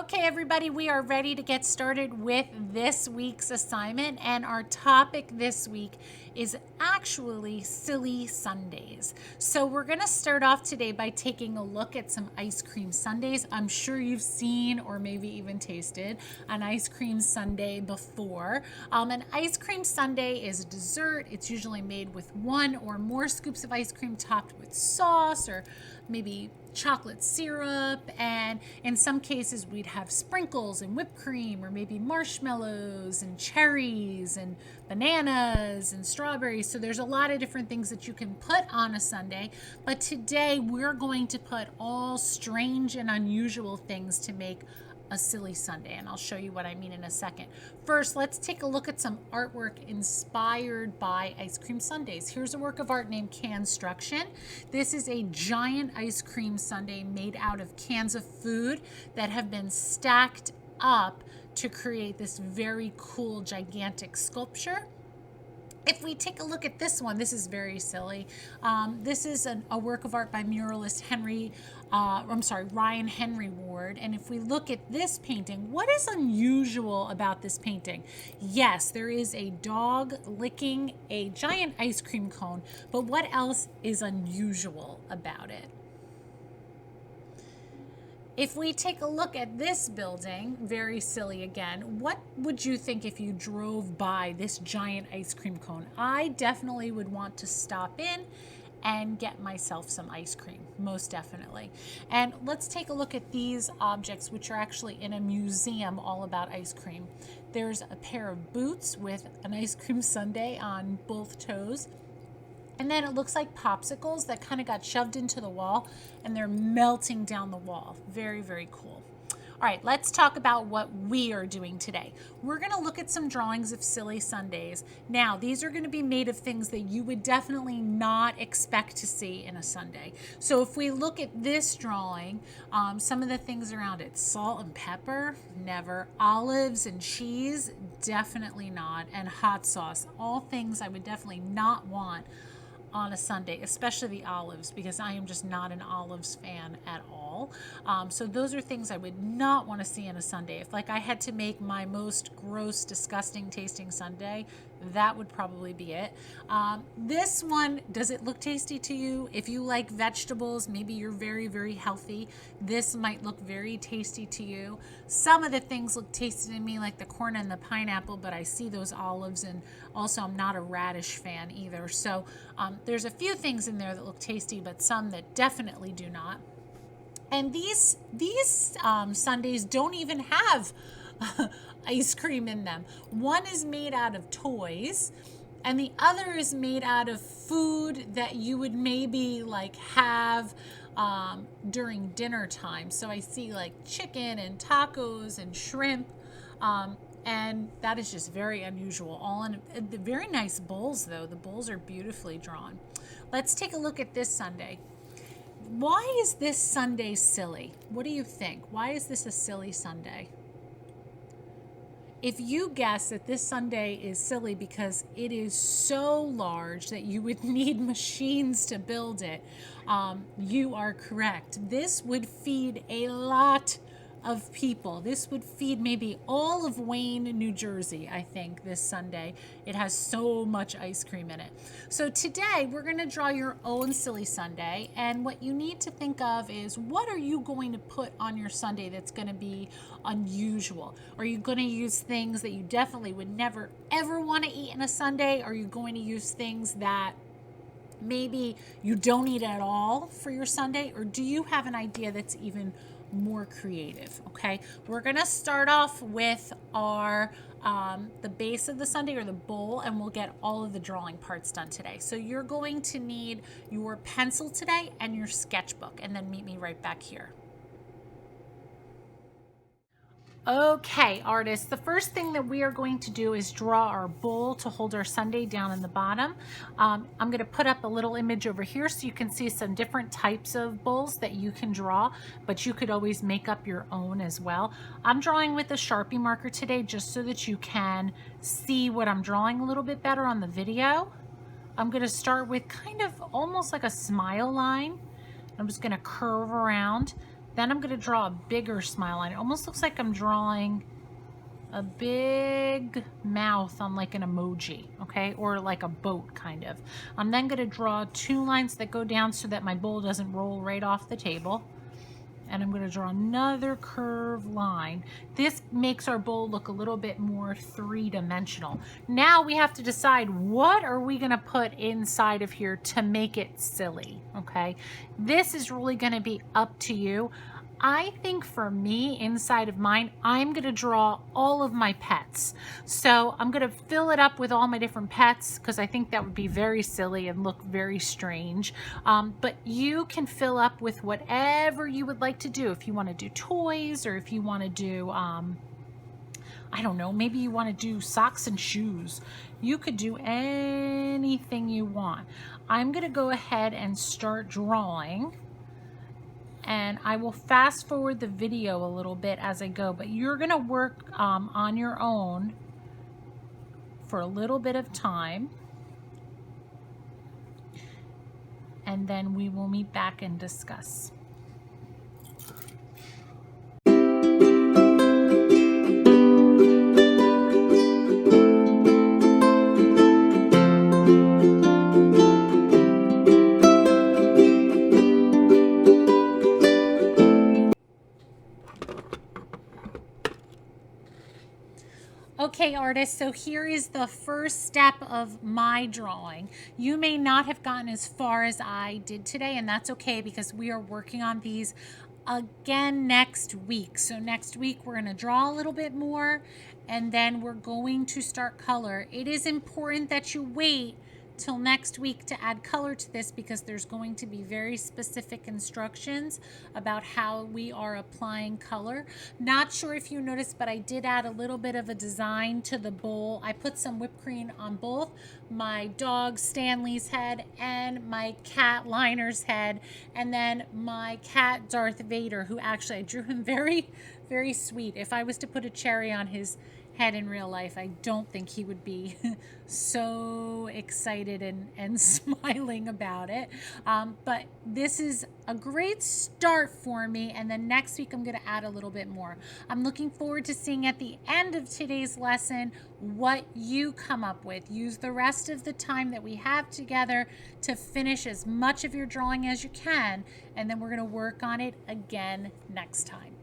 Okay, everybody, we are ready to get started with this week's assignment, and our topic this week is actually silly Sundays. So we're going to start off today by taking a look at some ice cream sundaes. I'm sure you've seen or maybe even tasted an ice cream sundae before. An ice cream sundae is a dessert. It's usually made with one or more scoops of ice cream topped with sauce or maybe chocolate syrup, and in some cases we'd have sprinkles and whipped cream or maybe marshmallows and cherries and bananas and strawberries. So there's a lot of different things that you can put on a sundae, but today we're going to put all strange and unusual things to make a silly sundae, and I'll show you what I mean in a second. First, let's take a look at some artwork inspired by ice cream sundaes. Here's a work of art named Canstruction. This is a giant ice cream sundae made out of cans of food that have been stacked up to create this very cool gigantic sculpture. If we take a look at this one, this is very silly. This is a work of art by muralist Ryan Henry Ward. And if we look at this painting, what is unusual about this painting? Yes, there is a dog licking a giant ice cream cone, but what else is unusual about it? If we take a look at this building, very silly again, what would you think if you drove by this giant ice cream cone? I definitely would want to stop in and get myself some ice cream, most definitely. And let's take a look at these objects, which are actually in a museum all about ice cream. There's a pair of boots with an ice cream sundae on both toes. And then it looks like popsicles that kind of got shoved into the wall and they're melting down the wall. Very, very cool. All right, let's talk about what we are doing today. We're going to look at some drawings of silly sundaes. Now, these are going to be made of things that you would definitely not expect to see in a sundae. So if we look at this drawing, some of the things around it, salt and pepper, never. Olives and cheese, definitely not. And hot sauce, all things I would definitely not want on a sundae, especially the olives, because I am just not an olives fan at all. So those are things I would not want to see in a sundae. If I had to make my most gross, disgusting tasting sundae, that would probably be it. This one, does it look tasty to you? If you like vegetables, maybe you're very, very healthy, this might look very tasty to you. Some of the things look tasty to me, like the corn and the pineapple, but I see those olives, and also I'm not a radish fan either. So there's a few things in there that look tasty, but some that definitely do not. And these sundaes don't even have ice cream in them. One is made out of toys, and the other is made out of food that you would maybe have during dinner time. So I see chicken and tacos and shrimp, and that is just very unusual. All in the very nice bowls, though. The bowls are beautifully drawn. Let's take a look at this sundae. Why is this sundae silly? What do you think? Why is this a silly sundae? If you guess that this sundae is silly because it is so large that you would need machines to build it, you are correct. This would feed a lot of people. This would feed maybe all of Wayne, New Jersey, I think, this sundae. It has so much ice cream in it. So today we're going to draw your own silly sundae, and what you need to think of is, what are you going to put on your sundae that's going to be unusual? Are you going to use things that you definitely would never ever want to eat in a sundae? Are you going to use things that maybe you don't eat at all for your sundae? Or do you have an idea that's even more creative? Okay, we're gonna start off with our the base of the sundae, or the bowl, and we'll get all of the drawing parts done today. So you're going to need your pencil today and your sketchbook, and then meet me right back here. Okay, artists, the first thing that we are going to do is draw our bowl to hold our sundae down in the bottom. I'm going to put up a little image over here so you can see some different types of bowls that you can draw, but you could always make up your own as well. I'm drawing with a Sharpie marker today just so that you can see what I'm drawing a little bit better on the video. I'm going to start with kind of almost like a smile line. I'm just going to curve around Then I'm going to draw a bigger smile line. It almost looks like I'm drawing a big mouth on like an emoji, okay, or like a boat kind of. I'm then going to draw 2 lines that go down so that my bowl doesn't roll right off the table. And I'm going to draw another curved line. This makes our bowl look a little bit more 3-dimensional. Now we have to decide, what are we going to put inside of here to make it silly, okay? This is really going to be up to you. I think for me, inside of mine, I'm going to draw all of my pets. So I'm going to fill it up with all my different pets because I think that would be very silly and look very strange. But you can fill up with whatever you would like to do. If you want to do toys, or if you want to do, I don't know, maybe you want to do socks and shoes. You could do anything you want. I'm going to go ahead and start drawing. And I will fast forward the video a little bit as I go, but you're gonna work on your own for a little bit of time, and then we will meet back and discuss. Okay, artists, so here is the first step of my drawing. You may not have gotten as far as I did today, and that's okay because we are working on these again next week. So next week we're going to draw a little bit more, and then we're going to start color. It is important that you wait till next week to add color to this because there's going to be very specific instructions about how we are applying color. Not sure if you noticed, but I did add a little bit of a design to the bowl. I put some whipped cream on both my dog Stanley's head and my cat Liner's head, and then my cat Darth Vader, who actually I drew him very, very sweet. If I was to put a cherry on his head in real life, I don't think he would be so excited and smiling about it. But this is a great start for me, and then next week I'm going to add a little bit more. I'm looking forward to seeing at the end of today's lesson what you come up with. Use the rest of the time that we have together to finish as much of your drawing as you can, and then we're going to work on it again next time.